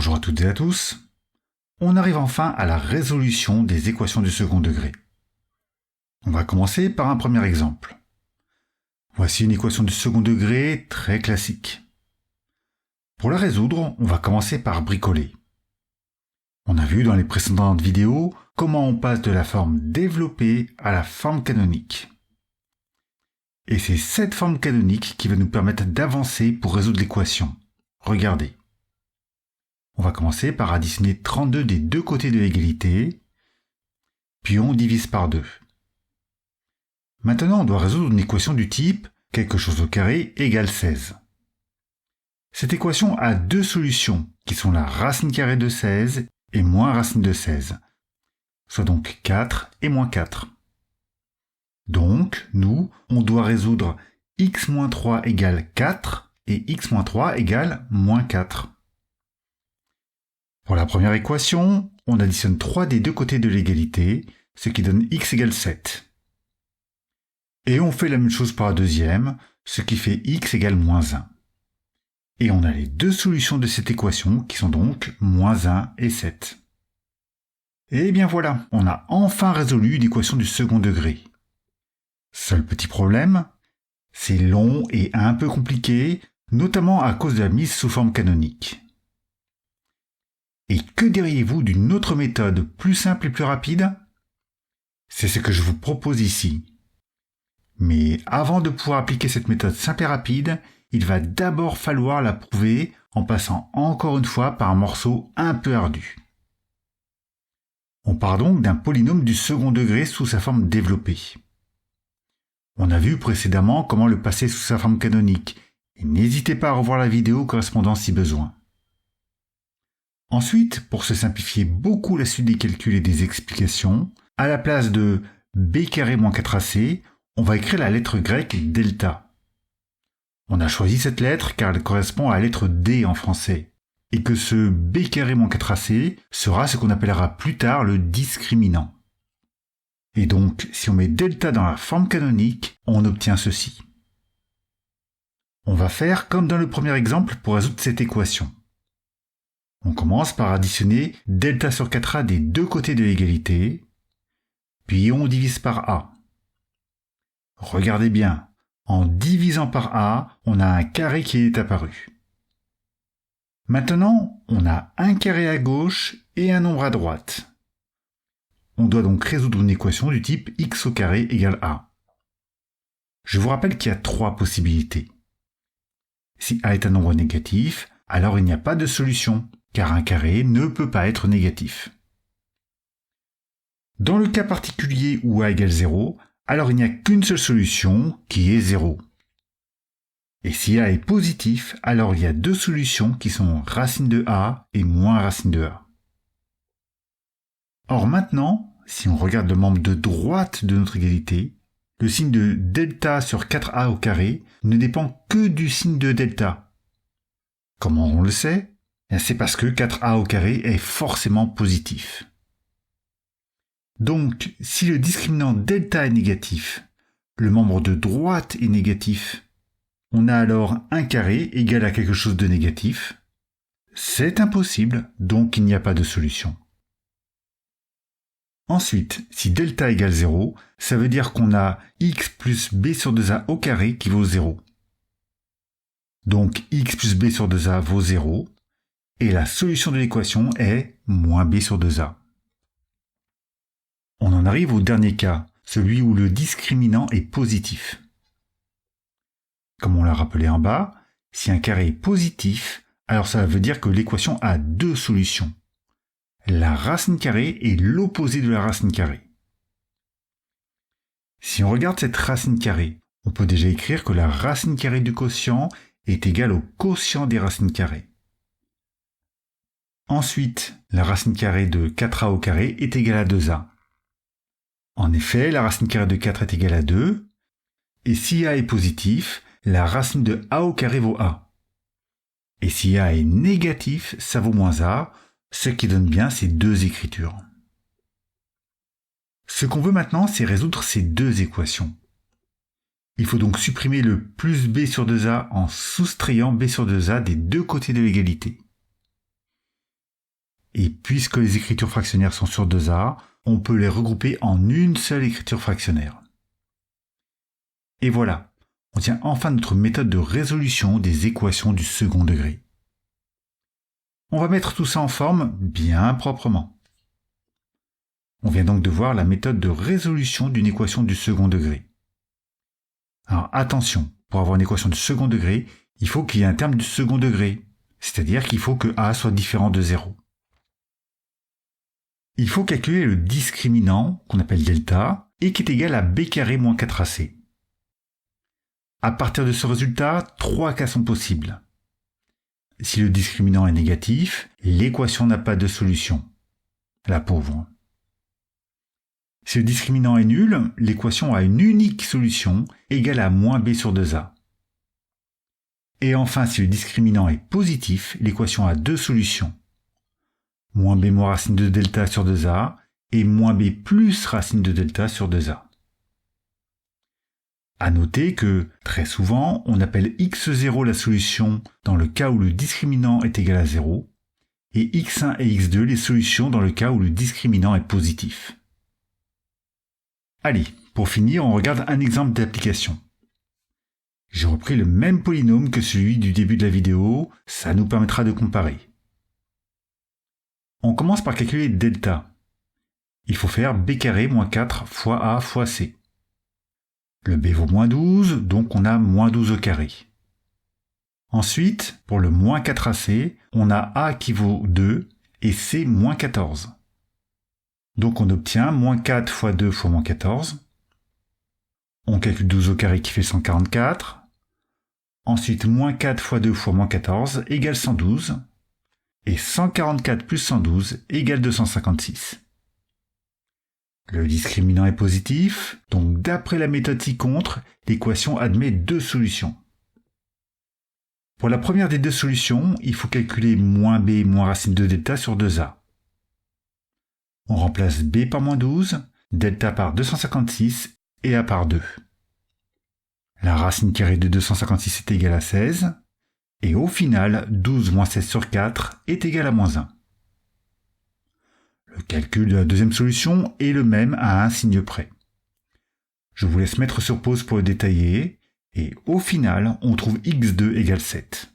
Bonjour à toutes et à tous. On arrive enfin à la résolution des équations du second degré. On va commencer par un premier exemple. Voici une équation du second degré très classique. Pour la résoudre, on va commencer par bricoler. On a vu dans les précédentes vidéos comment on passe de la forme développée à la forme canonique. Et c'est cette forme canonique qui va nous permettre d'avancer pour résoudre l'équation. Regardez. On va commencer par additionner 32 des deux côtés de l'égalité, puis on divise par 2. Maintenant, on doit résoudre une équation du type quelque chose au carré égale 16. Cette équation a deux solutions, qui sont la racine carrée de 16 et moins racine de 16, soit donc 4 et moins 4. Donc, nous, on doit résoudre x-3 égale 4 et x-3 égale moins 4. Pour la première équation, on additionne 3 des deux côtés de l'égalité, ce qui donne x égale 7. Et on fait la même chose pour la deuxième, ce qui fait x égale moins 1. Et on a les deux solutions de cette équation qui sont donc moins 1 et 7. Et bien voilà, on a enfin résolu l'équation du second degré. Seul petit problème, c'est long et un peu compliqué, notamment à cause de la mise sous forme canonique. Et que diriez-vous d'une autre méthode plus simple et plus rapide ? C'est ce que je vous propose ici. Mais avant de pouvoir appliquer cette méthode simple et rapide, il va d'abord falloir la prouver en passant encore une fois par un morceau un peu ardu. On part donc d'un polynôme du second degré sous sa forme développée. On a vu précédemment comment le passer sous sa forme canonique, et n'hésitez pas à revoir la vidéo correspondant si besoin. Ensuite, pour se simplifier beaucoup la suite des calculs et des explications, à la place de b carré moins 4ac, on va écrire la lettre grecque delta. On a choisi cette lettre car elle correspond à la lettre D en français, et que ce b carré moins 4ac sera ce qu'on appellera plus tard le discriminant. Et donc, si on met delta dans la forme canonique, on obtient ceci. On va faire comme dans le premier exemple pour résoudre cette équation. On commence par additionner delta sur 4a des deux côtés de l'égalité, puis on divise par a. Regardez bien, en divisant par a, on a un carré qui est apparu. Maintenant, on a un carré à gauche et un nombre à droite. On doit donc résoudre une équation du type x au carré égale a. Je vous rappelle qu'il y a 3 possibilités. Si a est un nombre négatif, alors il n'y a pas de solution, car un carré ne peut pas être négatif. Dans le cas particulier où a égale 0, alors il n'y a qu'une seule solution, qui est 0. Et si a est positif, alors il y a deux solutions qui sont racine de a et moins racine de a. Or maintenant, si on regarde le membre de droite de notre égalité, le signe de delta sur 4a au carré ne dépend que du signe de delta. Comment on le sait ? C'est parce que 4a au carré est forcément positif. Donc, si le discriminant delta est négatif, le membre de droite est négatif, on a alors un carré égal à quelque chose de négatif. C'est impossible, donc il n'y a pas de solution. Ensuite, si delta égale 0, ça veut dire qu'on a x plus b sur 2a au carré qui vaut 0. Donc x plus b sur 2a vaut 0. Et la solution de l'équation est moins b sur 2a. On en arrive au dernier cas, celui où le discriminant est positif. Comme on l'a rappelé en bas, si un carré est positif, alors ça veut dire que l'équation a deux solutions. La racine carrée est l'opposé de la racine carrée. Si on regarde cette racine carrée, on peut déjà écrire que la racine carrée du quotient est égale au quotient des racines carrées. Ensuite, la racine carrée de 4a au carré est égale à 2a. En effet, la racine carrée de 4 est égale à 2, et si a est positif, la racine de a au carré vaut a. Et si a est négatif, ça vaut moins a, ce qui donne bien ces deux écritures. Ce qu'on veut maintenant, c'est résoudre ces deux équations. Il faut donc supprimer le plus b sur 2a en soustrayant b sur 2a des deux côtés de l'égalité. Et puisque les écritures fractionnaires sont sur 2A, on peut les regrouper en une seule écriture fractionnaire. Et voilà, on tient enfin notre méthode de résolution des équations du second degré. On va mettre tout ça en forme bien proprement. On vient donc de voir la méthode de résolution d'une équation du second degré. Alors attention, pour avoir une équation du second degré, il faut qu'il y ait un terme du second degré, c'est-à-dire qu'il faut que A soit différent de 0. Il faut calculer le discriminant, qu'on appelle delta, et qui est égal à b carré moins 4ac. À partir de ce résultat, 3 cas sont possibles. Si le discriminant est négatif, l'équation n'a pas de solution. La pauvre. Si le discriminant est nul, l'équation a une unique solution égale à moins b sur 2a. Et enfin, si le discriminant est positif, l'équation a 2 solutions. Moins b moins racine de delta sur 2a et moins b plus racine de delta sur 2a. À noter que, très souvent, on appelle x0 la solution dans le cas où le discriminant est égal à 0, et x1 et x2 les solutions dans le cas où le discriminant est positif. Allez, pour finir, on regarde un exemple d'application. J'ai repris le même polynôme que celui du début de la vidéo, ça nous permettra de comparer. On commence par calculer delta. Il faut faire b carré moins 4 fois a fois c. Le b vaut moins 12, donc on a moins 12 au carré. Ensuite, pour le moins 4ac, on a a qui vaut 2 et c moins 14. Donc on obtient moins 4 fois 2 fois moins 14. On calcule 12 au carré qui fait 144. Ensuite, moins 4 fois 2 fois moins 14 égale 112. Et 144 plus 112 égale 256. Le discriminant est positif, donc d'après la méthode ci-contre, l'équation admet 2 solutions. Pour la première des 2 solutions, il faut calculer moins b moins racine de delta sur 2a. On remplace b par moins 12, delta par 256 et a par 2. La racine carrée de 256 est égale à 16, et au final, 12 moins 16 sur 4 est égal à moins 1. Le calcul de la deuxième solution est le même à un signe près. Je vous laisse mettre sur pause pour le détailler, et au final, on trouve x2 égale 7.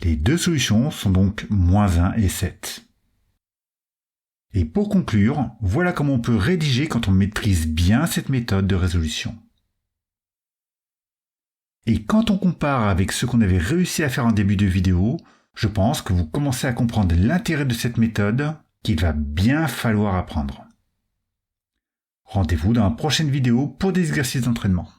Les 2 solutions sont donc moins 1 et 7. Et pour conclure, voilà comment on peut rédiger quand on maîtrise bien cette méthode de résolution. Et quand on compare avec ce qu'on avait réussi à faire en début de vidéo, je pense que vous commencez à comprendre l'intérêt de cette méthode qu'il va bien falloir apprendre. Rendez-vous dans la prochaine vidéo pour des exercices d'entraînement.